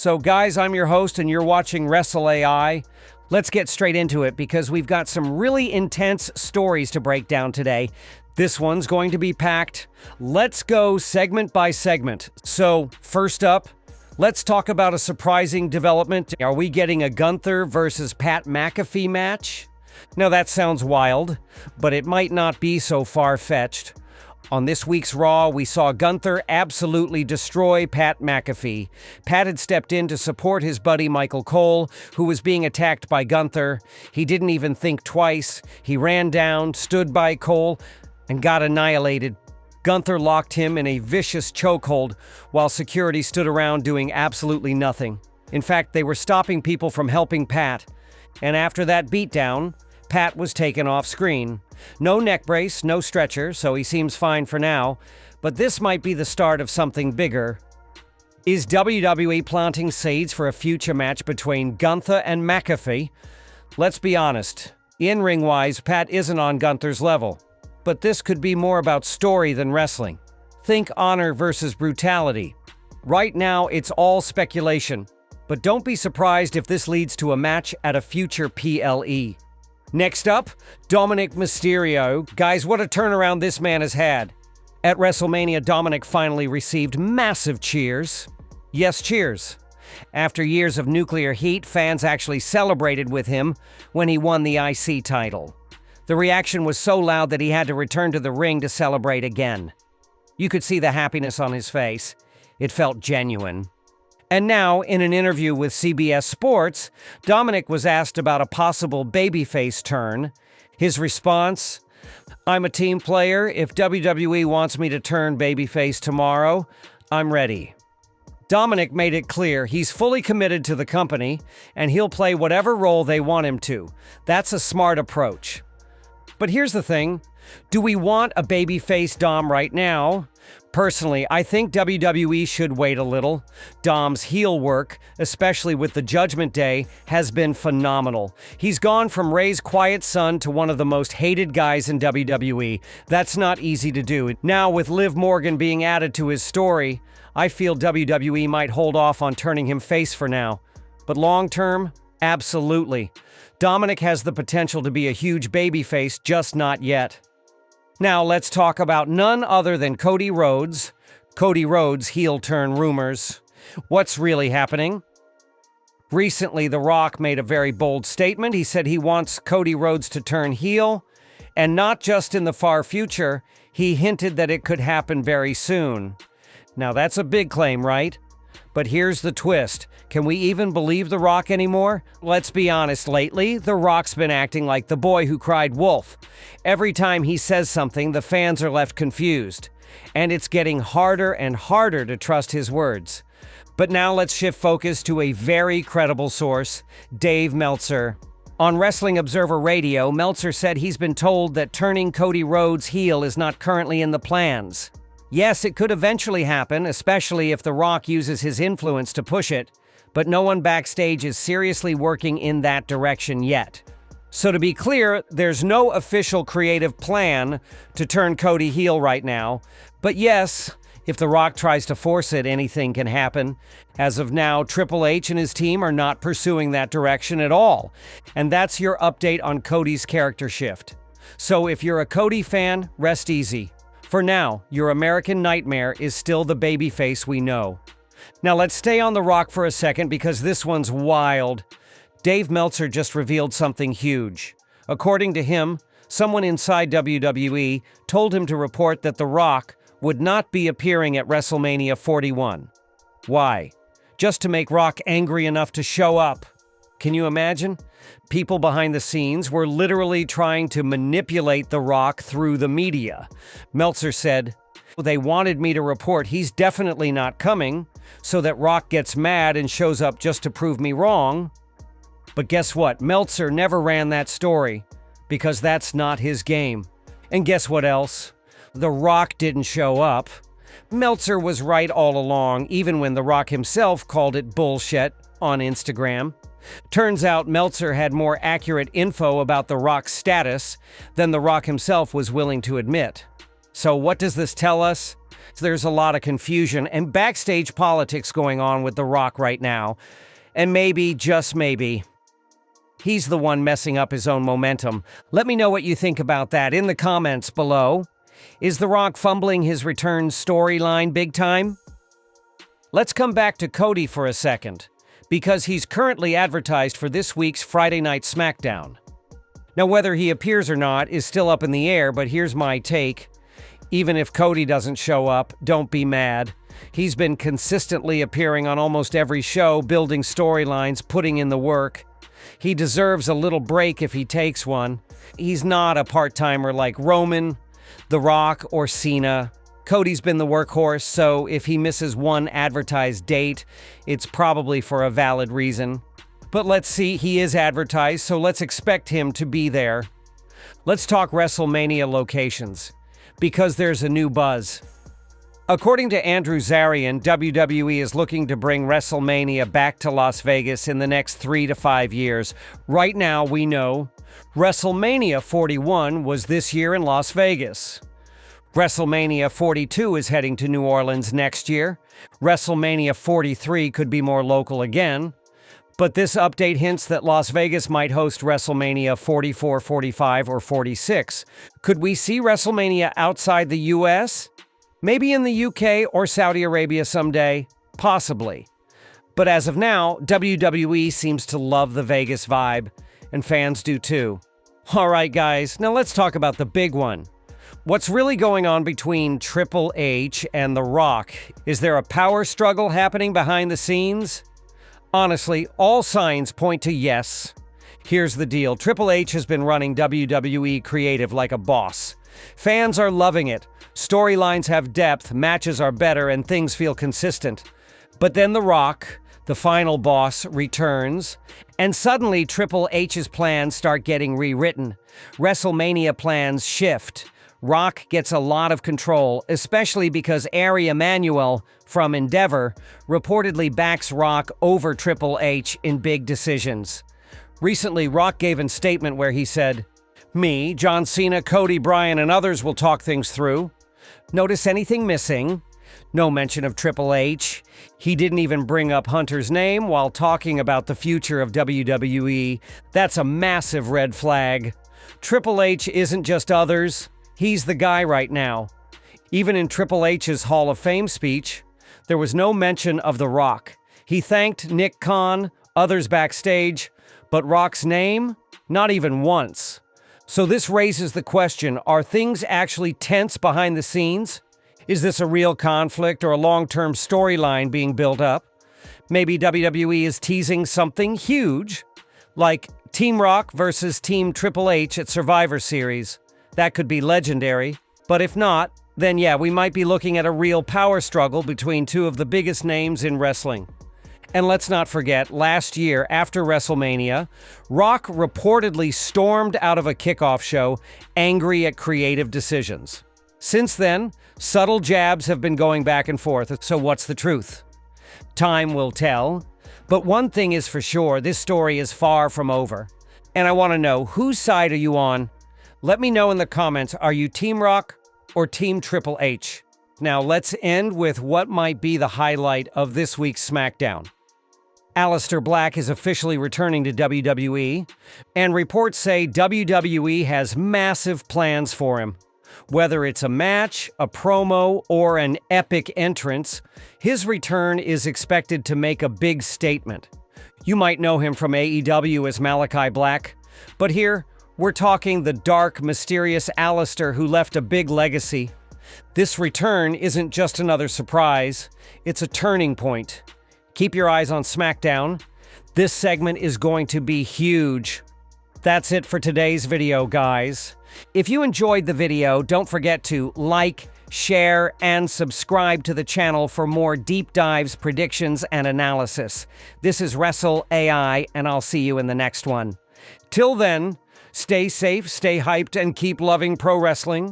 So guys, I'm your host and you're watching Wrestle AI. Let's get straight into it because we've got some really intense stories to break down today. This one's going to be packed. Let's go segment by segment. So first up, let's talk about a surprising development. Are we getting a Gunther versus Pat McAfee match? Now that sounds wild, but it might not be so far-fetched. On this week's Raw, we saw Gunther absolutely destroy Pat McAfee. Pat had stepped in to support his buddy Michael Cole, who was being attacked by Gunther. He didn't even think twice. He ran down, stood by Cole, and got annihilated. Gunther locked him in a vicious chokehold while security stood around doing absolutely nothing. In fact, they were stopping people from helping Pat. And after that beatdown, Pat was taken off screen. No neck brace, no stretcher, so he seems fine for now. But this might be the start of something bigger. Is WWE planting seeds for a future match between Gunther and McAfee? Let's be honest. In-ring-wise, Pat isn't on Gunther's level. But this could be more about story than wrestling. Think honor versus brutality. Right now, it's all speculation. But don't be surprised if this leads to a match at a future PLE. Next up, Dominik Mysterio. Guys, what a turnaround this man has had. At WrestleMania, Dominik finally received massive cheers. Yes, cheers. After years of nuclear heat, fans actually celebrated with him when he won the IC title. The reaction was so loud that he had to return to the ring to celebrate again. You could see the happiness on his face. It felt genuine. And now, in an interview with CBS Sports, Dominik was asked about a possible babyface turn. His response, "I'm a team player. If WWE wants me to turn babyface tomorrow, I'm ready." Dominik made it clear he's fully committed to the company, and he'll play whatever role they want him to. That's a smart approach. But here's the thing. Do we want a babyface Dom right now? Personally, I think WWE should wait a little. Dom's heel work, especially with the Judgment Day, has been phenomenal. He's gone from Ray's quiet son to one of the most hated guys in WWE. That's not easy to do. Now, with Liv Morgan being added to his story, I feel WWE might hold off on turning him face for now. But long term, absolutely. Dominik has the potential to be a huge babyface, just not yet. Now let's talk about none other than Cody Rhodes. Cody Rhodes heel turn rumors. What's really happening? Recently, The Rock made a very bold statement. He said he wants Cody Rhodes to turn heel, and not just in the far future. He hinted that it could happen very soon. Now that's a big claim, right? But here's the twist. Can we even believe The Rock anymore? Let's be honest, lately, The Rock's been acting like the boy who cried wolf. Every time he says something, the fans are left confused. And it's getting harder and harder to trust his words. But now let's shift focus to a very credible source, Dave Meltzer. On Wrestling Observer Radio, Meltzer said he's been told that turning Cody Rhodes heel is not currently in the plans. Yes, it could eventually happen, especially if The Rock uses his influence to push it, but no one backstage is seriously working in that direction yet. So to be clear, there's no official creative plan to turn Cody heel right now, but yes, if The Rock tries to force it, anything can happen. As of now, Triple H and his team are not pursuing that direction at all, and that's your update on Cody's character shift. So if you're a Cody fan, rest easy. For now, your American nightmare is still the babyface we know. Now let's stay on The Rock for a second because this one's wild. Dave Meltzer just revealed something huge. According to him, someone inside WWE told him to report that The Rock would not be appearing at WrestleMania 41. Why? Just to make Rock angry enough to show up. Can you imagine? People behind the scenes were literally trying to manipulate The Rock through the media. Meltzer said, "They wanted me to report he's definitely not coming, so that Rock gets mad and shows up just to prove me wrong." But guess what? Meltzer never ran that story, because that's not his game. And guess what else? The Rock didn't show up. Meltzer was right all along, even when The Rock himself called it bullshit on Instagram. Turns out Meltzer had more accurate info about The Rock's status than The Rock himself was willing to admit. So what does this tell us? There's a lot of confusion and backstage politics going on with The Rock right now. And maybe, just maybe, he's the one messing up his own momentum. Let me know what you think about that in the comments below. Is The Rock fumbling his return storyline big time? Let's come back to Cody for a second, because he's currently advertised for this week's Friday Night SmackDown. Now, whether he appears or not is still up in the air, but here's my take. Even if Cody doesn't show up, don't be mad. He's been consistently appearing on almost every show, building storylines, putting in the work. He deserves a little break if he takes one. He's not a part-timer like Roman, The Rock, or Cena. Cody's been the workhorse, so if he misses one advertised date, it's probably for a valid reason. But let's see, he is advertised, so let's expect him to be there. Let's talk WrestleMania locations, because there's a new buzz. According to Andrew Zarian, WWE is looking to bring WrestleMania back to Las Vegas in the next 3 to 5 years. Right now, we know WrestleMania 41 was this year in Las Vegas. WrestleMania 42 is heading to New Orleans next year. WrestleMania 43 could be more local again. But this update hints that Las Vegas might host WrestleMania 44, 45, or 46. Could we see WrestleMania outside the US? Maybe in the UK or Saudi Arabia someday? Possibly. But as of now, WWE seems to love the Vegas vibe, and fans do too. Alright guys, now let's talk about the big one. What's really going on between Triple H and The Rock? Is there a power struggle happening behind the scenes? Honestly, all signs point to yes. Here's the deal. Triple H has been running WWE creative like a boss. Fans are loving it. Storylines have depth, matches are better, and things feel consistent. But then The Rock, the final boss, returns, and suddenly Triple H's plans start getting rewritten. WrestleMania plans shift. Rock gets a lot of control, especially because Ari Emanuel from Endeavor reportedly backs Rock over Triple H in big decisions. Recently, Rock gave a statement where he said, "Me, John Cena, Cody, Bryan, and others will talk things through." Notice anything missing? No mention of Triple H. He didn't even bring up Hunter's name while talking about the future of WWE. That's a massive red flag. Triple H isn't just others. He's the guy right now. Even in Triple H's Hall of Fame speech, there was no mention of The Rock. He thanked Nick Khan, others backstage, but Rock's name? Not even once. So this raises the question, are things actually tense behind the scenes? Is this a real conflict or a long-term storyline being built up? Maybe WWE is teasing something huge, like Team Rock versus Team Triple H at Survivor Series. That could be legendary. But if not, then yeah, we might be looking at a real power struggle between two of the biggest names in wrestling. And let's not forget, last year, after WrestleMania, Rock reportedly stormed out of a kickoff show, angry at creative decisions. Since then, subtle jabs have been going back and forth, so what's the truth? Time will tell. But one thing is for sure, this story is far from over. And I want to know, whose side are you on? Let me know in the comments, are you Team Rock or Team Triple H? Now let's end with what might be the highlight of this week's SmackDown. Aleister Black is officially returning to WWE, and reports say WWE has massive plans for him. Whether it's a match, a promo, or an epic entrance, his return is expected to make a big statement. You might know him from AEW as Malachi Black, but here, we're talking the dark, mysterious Aleister who left a big legacy. This return isn't just another surprise, it's a turning point. Keep your eyes on SmackDown. This segment is going to be huge. That's it for today's video, guys. If you enjoyed the video, don't forget to like, share, and subscribe to the channel for more deep dives, predictions, and analysis. This is Wrestle AI, and I'll see you in the next one. Till then, stay safe, stay hyped, and keep loving pro wrestling.